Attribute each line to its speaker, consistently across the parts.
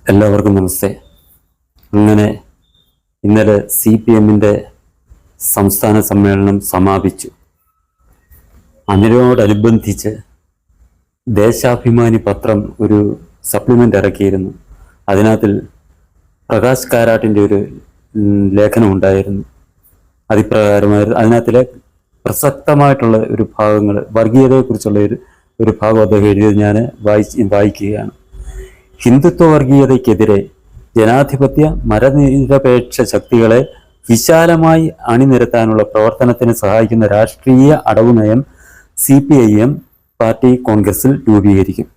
Speaker 1: എല്ലാവർക്കും നമസ്തേ. അങ്ങനെ ഇന്നലെ CPM-ന്റെ സംസ്ഥാന സമ്മേളനം സമാപിച്ചു. അതിനോടനുബന്ധിച്ച് ദേശാഭിമാനി പത്രം ഒരു സപ്ലിമെൻ്റ് ഇറക്കിയിരുന്നു. അതിനകത്തിൽ പ്രകാശ് കാരാട്ടിൻ്റെ ഒരു ലേഖനം ഉണ്ടായിരുന്നു. അതിപ്രകാരമായിരുന്നു അതിനകത്തിലെ പ്രസക്തമായിട്ടുള്ള ഒരു ഭാഗങ്ങൾ, വർഗീയതയെക്കുറിച്ചുള്ള ഒരു ഭാഗം അദ്ദേഹം എഴുതിയത് ഞാൻ വായിക്കുകയാണ്. ഹിന്ദുത്വ വർഗീയതയ്ക്കെതിരെ ജനാധിപത്യ മതനിരപേക്ഷ ശക്തികളെ വിശാലമായി അണിനിരത്താനുള്ള പ്രവർത്തനത്തിന് സഹായിക്കുന്ന രാഷ്ട്രീയ അടവുനയം CPIM പാർട്ടി കോൺഗ്രസിൽ രൂപീകരിക്കും.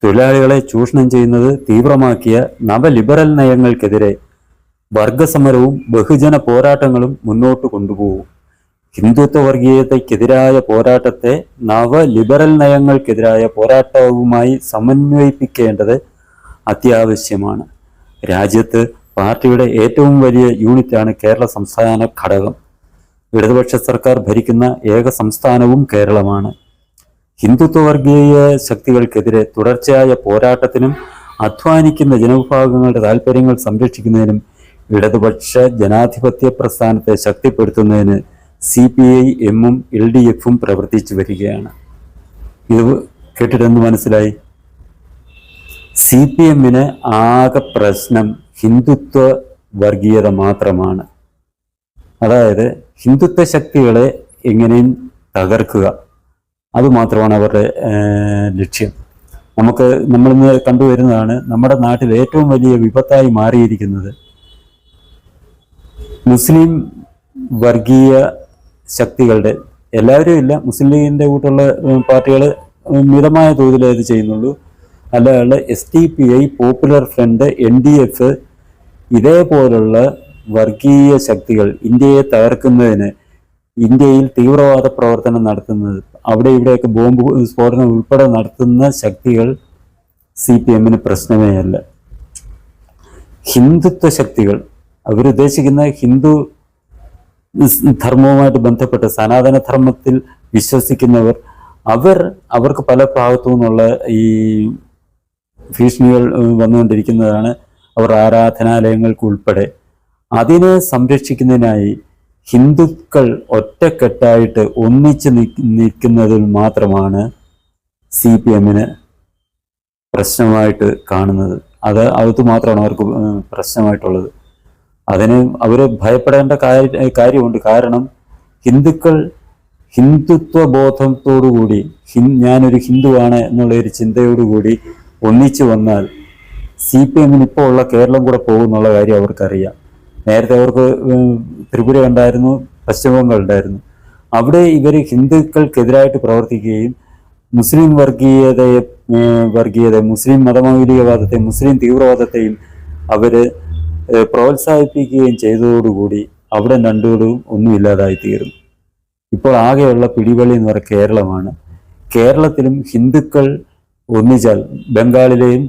Speaker 1: തൊഴിലാളികളെ ചൂഷണം ചെയ്യുന്നത് തീവ്രമാക്കിയ നവലിബറൽ നയങ്ങൾക്കെതിരെ വർഗസമരവും ബഹുജന പോരാട്ടങ്ങളും മുന്നോട്ട് കൊണ്ടുപോകും. ഹിന്ദുത്വ വർഗീയതയ്ക്കെതിരായ പോരാട്ടത്തെ നവലിബറൽ നയങ്ങൾക്കെതിരായ പോരാട്ടവുമായി സമന്വയിപ്പിക്കേണ്ടത് അത്യാവശ്യമാണ്. രാജ്യത്ത് പാർട്ടിയുടെ ഏറ്റവും വലിയ യൂണിറ്റാണ് കേരള സംസ്ഥാന ഘടകം. ഇടതുപക്ഷ സർക്കാർ ഭരിക്കുന്ന ഏക സംസ്ഥാനവും കേരളമാണ്. ഹിന്ദുത്വ വർഗീയ ശക്തികൾക്കെതിരെ തുടർച്ചയായ പോരാട്ടത്തിനും അധ്വാനിക്കുന്ന ജനവിഭാഗങ്ങളുടെ താല്പര്യങ്ങൾ സംരക്ഷിക്കുന്നതിനും ഇടതുപക്ഷ ജനാധിപത്യ പ്രസ്ഥാനത്തെ ശക്തിപ്പെടുത്തുന്നതിന് CPIM-ഉം LDF-ഉം പ്രവർത്തിച്ചു വരികയാണ്. ഇത് കേട്ടിട്ടെന്ന് മനസ്സിലായി? CPM-ന് ആകെ പ്രശ്നം ഹിന്ദുത്വ വർഗീയത മാത്രമാണ്. അതായത് ഹിന്ദുത്വ ശക്തികളെ എങ്ങനെയും തകർക്കുക, അതുമാത്രമാണ് അവരുടെ ലക്ഷ്യം. നമ്മളിന്ന് കണ്ടുവരുന്നതാണ് നമ്മുടെ നാട്ടിൽ ഏറ്റവും വലിയ വിപത്തായി മാറിയിരിക്കുന്നത് മുസ്ലിം വർഗീയ ശക്തികളുടെ, എല്ലാവരും ഇല്ല, മുസ്ലിം ലീഗിൻ്റെ കൂട്ടുള്ള പാർട്ടികൾ മിതമായ തോതിലേ ഇത് ചെയ്യുന്നുള്ളൂ. അല്ലാതെ SDPI, പോപ്പുലർ ഫ്രണ്ട്, NDF ഇതേപോലുള്ള വർഗീയ ശക്തികൾ ഇന്ത്യയെ തകർക്കുന്നതിന്, ഇന്ത്യയിൽ തീവ്രവാദ പ്രവർത്തനം നടത്തുന്നത്, അവിടെ ഇവിടെയൊക്കെ ബോംബ് സ്ഫോടനം ഉൾപ്പെടെ നടത്തുന്ന ശക്തികൾ CPM-ന് പ്രശ്നമേ അല്ല. ഹിന്ദുത്വ ശക്തികൾ, അവരുദ്ദേശിക്കുന്ന ഹിന്ദു ധർമ്മവുമായിട്ട് ബന്ധപ്പെട്ട് സനാതന ധർമ്മത്തിൽ വിശ്വസിക്കുന്നവർ, അവർക്ക് പല ഭാഗത്തു നിന്നുള്ള ഈ ഭീഷണികൾ വന്നുകൊണ്ടിരിക്കുന്നതാണ്. അവർ ആരാധനാലയങ്ങൾക്ക് ഉൾപ്പെടെ അതിനെ സംരക്ഷിക്കുന്നതിനായി ഹിന്ദുക്കൾ ഒറ്റക്കെട്ടായിട്ട് ഒന്നിച്ച് നിൽക്കുന്നതിൽ മാത്രമാണ് CPM-ന് പ്രശ്നമായിട്ട് കാണുന്നത്. അത് മാത്രമാണ് അവർക്ക് പ്രശ്നമായിട്ടുള്ളത്. അതിന് അവർ ഭയപ്പെടേണ്ട കാര്യമുണ്ട്. കാരണം ഹിന്ദുക്കൾ ഹിന്ദുത്വ ബോധത്തോടുകൂടി, ഞാനൊരു ഹിന്ദുവാണ് എന്നുള്ള ഒരു ചിന്തയോടുകൂടി ഒന്നിച്ചു വന്നാൽ CPM-ന് ഇപ്പോൾ ഉള്ള കേരളം കൂടെ പോകുന്നുള്ള കാര്യം അവർക്കറിയാം. നേരത്തെ അവർക്ക് ത്രിപുര ഉണ്ടായിരുന്നു, പശ്ചിമ ബംഗാൾ ഉണ്ടായിരുന്നു. അവിടെ ഇവർ ഹിന്ദുക്കൾക്കെതിരായിട്ട് പ്രവർത്തിക്കുകയും മുസ്ലിം വർഗീയത, മുസ്ലിം മതമൗലികവാദത്തെ, മുസ്ലിം തീവ്രവാദത്തെയും അവർ പ്രോത്സാഹിപ്പിക്കുകയും ചെയ്തതോടുകൂടി അവിടെ രണ്ടുകൂടും ഒന്നുമില്ലാതായിത്തീർന്നു. ഇപ്പോൾ ആകെയുള്ള പിടിവള്ളി എന്ന് പറയുന്നത് കേരളമാണ്. കേരളത്തിലും ഹിന്ദുക്കൾ ഒന്നിച്ചാൽ, ബംഗാളിലെയും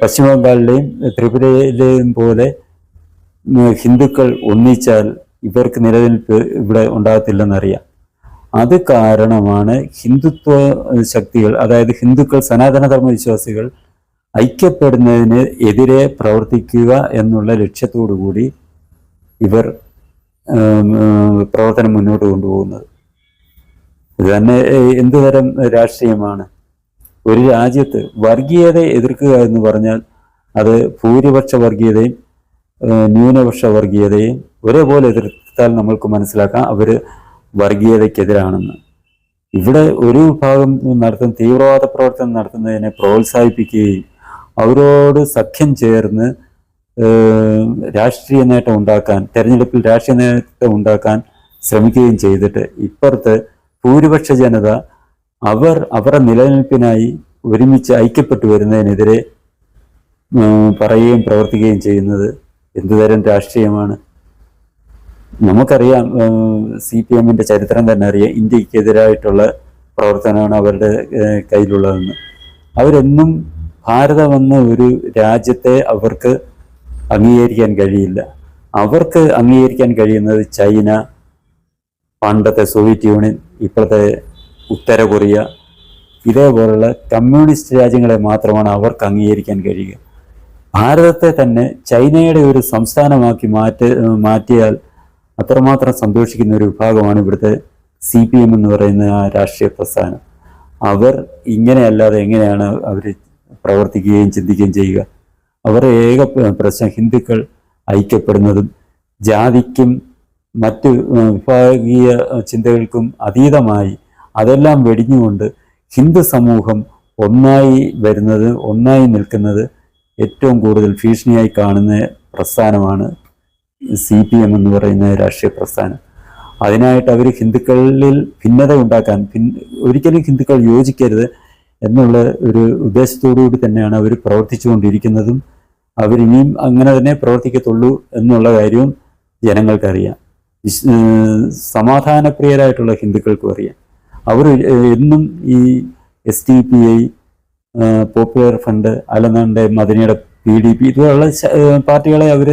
Speaker 1: പശ്ചിമ ബംഗാളിലെയും ത്രിപുരയിലെയും പോലെ ഹിന്ദുക്കൾ ഒന്നിച്ചാൽ ഇവർക്ക് നിലനിൽപ്പ് ഇവിടെ ഉണ്ടാകത്തില്ലെന്നറിയാം. അത് കാരണമാണ് ഹിന്ദുത്വ ശക്തികൾ, അതായത് ഹിന്ദുക്കൾ, സനാതനധർമ്മ വിശ്വാസികൾ ഐക്യപ്പെടുന്നതിന് എതിരെ പ്രവർത്തിക്കുക എന്നുള്ള ലക്ഷ്യത്തോടു കൂടി ഇവർ പ്രവർത്തനം മുന്നോട്ട് കൊണ്ടുപോകുന്നത്. ഇത് തന്നെ എന്തുതരം രാഷ്ട്രീയമാണ്? ഒരു രാജ്യത്ത് വർഗീയതയെ എതിർക്കുക എന്ന് പറഞ്ഞാൽ അത് ഭൂരിപക്ഷ വർഗീയതയും ന്യൂനപക്ഷ വർഗീയതയും ഒരേപോലെ എതിർത്താൽ നമ്മൾക്ക് മനസ്സിലാക്കാം അവർ വർഗീയതയ്ക്കെതിരാണെന്ന്. ഇവിടെ ഒരു വിഭാഗം നടത്തുന്ന തീവ്രവാദ പ്രവർത്തനം നടത്തുന്നതിനെ പ്രോത്സാഹിപ്പിക്കുകയും അവരോട് സഖ്യം ചേർന്ന് രാഷ്ട്രീയ നേട്ടം ഉണ്ടാക്കാൻ, തെരഞ്ഞെടുപ്പിൽ രാഷ്ട്രീയ നേട്ടം ഉണ്ടാക്കാൻ ശ്രമിക്കുകയും ചെയ്തിട്ട് ഇപ്പുറത്ത് ഭൂരിപക്ഷ ജനത അവരുടെ നിലനിൽപ്പിനായി ഒരുമിച്ച് ഐക്യപ്പെട്ടു വരുന്നതിനെതിരെ പറയുകയും പ്രവർത്തിക്കുകയും ചെയ്യുന്നത് എന്തുതരം രാഷ്ട്രീയമാണ്? നമുക്കറിയാം, CPM-ന്റെ ചരിത്രം തന്നെ അറിയാം. ഇന്ത്യക്കെതിരായിട്ടുള്ള പ്രവർത്തനമാണ് അവരുടെ കയ്യിലുള്ളതെന്ന്. അവരെന്നും ഭാരതമെന്ന ഒരു രാജ്യത്തെ അവർക്ക് അംഗീകരിക്കാൻ കഴിയില്ല. അവർക്ക് അംഗീകരിക്കാൻ കഴിയുന്നത് ചൈന, പണ്ടത്തെ സോവിയറ്റ് യൂണിയൻ, ഇപ്പോഴത്തെ ഉത്തര കൊറിയ, ഇതേപോലുള്ള കമ്മ്യൂണിസ്റ്റ് രാജ്യങ്ങളെ മാത്രമാണ് അവർക്ക് അംഗീകരിക്കാൻ കഴിയുക. ഭാരതത്തെ തന്നെ ചൈനയുടെ ഒരു സംസ്ഥാനമാക്കി മാറ്റിയാൽ അത്രമാത്രം സന്തോഷിക്കുന്ന ഒരു വിഭാഗമാണ് ഇവിടുത്തെ CPM എന്ന് പറയുന്ന ആ രാഷ്ട്രീയ പ്രസ്ഥാനം. അവർ ഇങ്ങനെയല്ലാതെ എങ്ങനെയാണ് അവർ പ്രവർത്തിക്കുകയും ചിന്തിക്കുകയും ചെയ്യുക? അവരുടെ ഏക പ്രശ്നം ഹിന്ദുക്കൾ ഐക്യപ്പെടുന്നതും ജാതിക്കും മറ്റ് വിഭാഗീയ ചിന്തകൾക്കും അതീതമായി അതെല്ലാം വെടിഞ്ഞുകൊണ്ട് ഹിന്ദു സമൂഹം ഒന്നായി വരുന്നത്, ഒന്നായി നിൽക്കുന്നത് ഏറ്റവും കൂടുതൽ ഭീഷണിയായി കാണുന്ന പ്രസ്ഥാനമാണ് CPM എന്ന് പറയുന്ന രാഷ്ട്രീയ പ്രസ്ഥാനം. അതിനായിട്ട് അവർ ഹിന്ദുക്കളിൽ ഭിന്നത ഉണ്ടാക്കാൻ, ഒരിക്കലും ഹിന്ദുക്കൾ യോജിക്കരുത് എന്നുള്ള ഒരു ഉദ്ദേശത്തോടു കൂടി തന്നെയാണ് അവർ പ്രവർത്തിച്ചുകൊണ്ടിരിക്കുന്നതും അവരിനിയും അങ്ങനെ തന്നെ പ്രവർത്തിക്കത്തുള്ളൂ എന്നുള്ള കാര്യവും ജനങ്ങൾക്കറിയാം. സമാധാനപ്രിയരായിട്ടുള്ള ഹിന്ദുക്കൾക്കും അറിയാം. അവർ എന്നും ഈ SDPI, പോപ്പുലർ ഫ്രണ്ട്, അല്ലെന്നുണ്ട് മദനിയുടെ PDP ഇതുപോലുള്ള പാർട്ടികളെ അവർ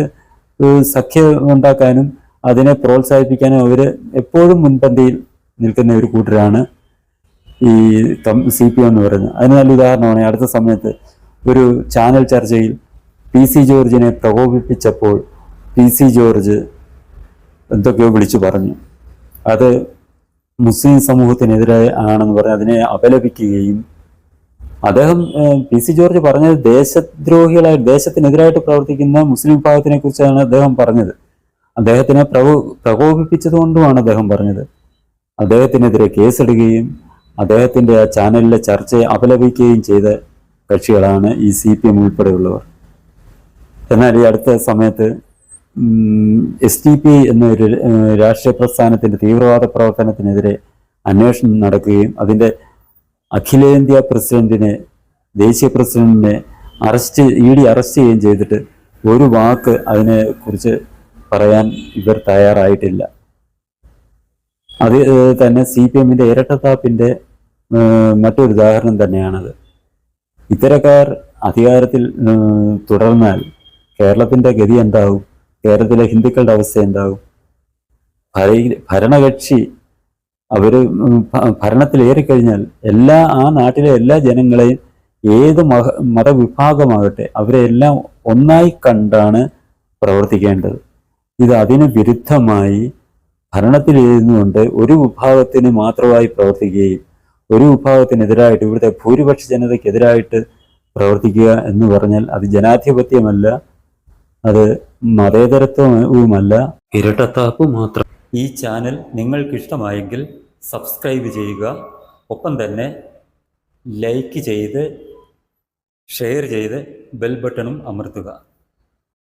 Speaker 1: സഖ്യം ഉണ്ടാക്കാനും അതിനെ പ്രോത്സാഹിപ്പിക്കാനും അവർ എപ്പോഴും മുൻപന്തിയിൽ നിൽക്കുന്ന ഒരു കൂട്ടരാണ് ഈ CPM എന്ന് പറയുന്നത്. അതിന് നല്ല ഉദാഹരണമാണ് അടുത്ത സമയത്ത് ഒരു ചാനൽ ചർച്ചയിൽ PC ജോർജിനെ പ്രകോപിപ്പിച്ചപ്പോൾ PC ജോർജ് എന്തൊക്കെയോ വിളിച്ചു പറഞ്ഞു. അത് മുസ്ലിം സമൂഹത്തിനെതിരെ ആണെന്ന് പറഞ്ഞ് അതിനെ അപലപിക്കുകയും അദ്ദേഹം PC ജോർജ് പറഞ്ഞത് ദേശദ്രോഹികളായി ദേശത്തിനെതിരായിട്ട് പ്രവർത്തിക്കുന്ന മുസ്ലിം വിഭാഗത്തിനെ കുറിച്ചാണ് അദ്ദേഹം പറഞ്ഞത്. അദ്ദേഹത്തിനെ പ്രകോപിപ്പിച്ചതുകൊണ്ടുമാണ് അദ്ദേഹം പറഞ്ഞത്. അദ്ദേഹത്തിനെതിരെ കേസെടുക്കുകയും അദ്ദേഹത്തിൻ്റെ ആ ചാനലിലെ ചർച്ചയെ അപലപിക്കുകയും ചെയ്ത കക്ഷികളാണ് ഈ CPM ഉൾപ്പെടെയുള്ളവർ. എന്നാൽ ഈ അടുത്ത സമയത്ത് SDP എന്നൊരു രാഷ്ട്രീയ പ്രസ്ഥാനത്തിൻ്റെ തീവ്രവാദ പ്രവർത്തനത്തിനെതിരെ അന്വേഷണം നടക്കുകയും അതിൻ്റെ അഖിലേന്ത്യാ പ്രസിഡന്റിനെ, ദേശീയ പ്രസിഡന്റിനെ ED അറസ്റ്റ് ചെയ്യുകയും ചെയ്തിട്ട് ഒരു വാക്ക് അതിനെക്കുറിച്ച് പറയാൻ ഇവർ തയ്യാറായിട്ടില്ല. അത് തന്നെ CPMന്റെ ഇരട്ടത്താപ്പിൻ്റെ മറ്റൊരു ഉദാഹരണം തന്നെയാണത്. ഇത്തരക്കാർ അധികാരത്തിൽ തുടർന്നാൽ കേരളത്തിൻ്റെ ഗതി എന്താവും? കേരളത്തിലെ ഹിന്ദുക്കളുടെ അവസ്ഥ എന്താവും? ഭരണകക്ഷി അവർ ഭരണത്തിലേറിക്കഴിഞ്ഞാൽ ആ നാട്ടിലെ എല്ലാ ജനങ്ങളെയും ഏത് മതവിഭാഗമാകട്ടെ അവരെ എല്ലാം ഒന്നായി കണ്ടാണ് പ്രവർത്തിക്കേണ്ടത്. ഇത് അതിന് വിരുദ്ധമായി ഭരണത്തിലിരുന്നുകൊണ്ട് ഒരു വിഭാഗത്തിന് മാത്രമായി പ്രവർത്തിക്കുകയും ഒരു വിഭാഗത്തിനെതിരായിട്ട് ഇവിടുത്തെ ഭൂരിപക്ഷ ജനതയ്ക്കെതിരായിട്ട് പ്രവർത്തിക്കുക എന്ന് പറഞ്ഞാൽ അത് ജനാധിപത്യമല്ല, അത് മതേതരത്വവുമല്ല, ഇരട്ടത്താപ്പ് മാത്രം. ഈ ചാനൽ നിങ്ങൾക്കിഷ്ടമായെങ്കിൽ സബ്സ്ക്രൈബ് ചെയ്യുക, ഒപ്പം തന്നെ ലൈക്ക് ചെയ്ത് ഷെയർ ചെയ്ത് ബെൽ ബട്ടണും അമർത്തുക.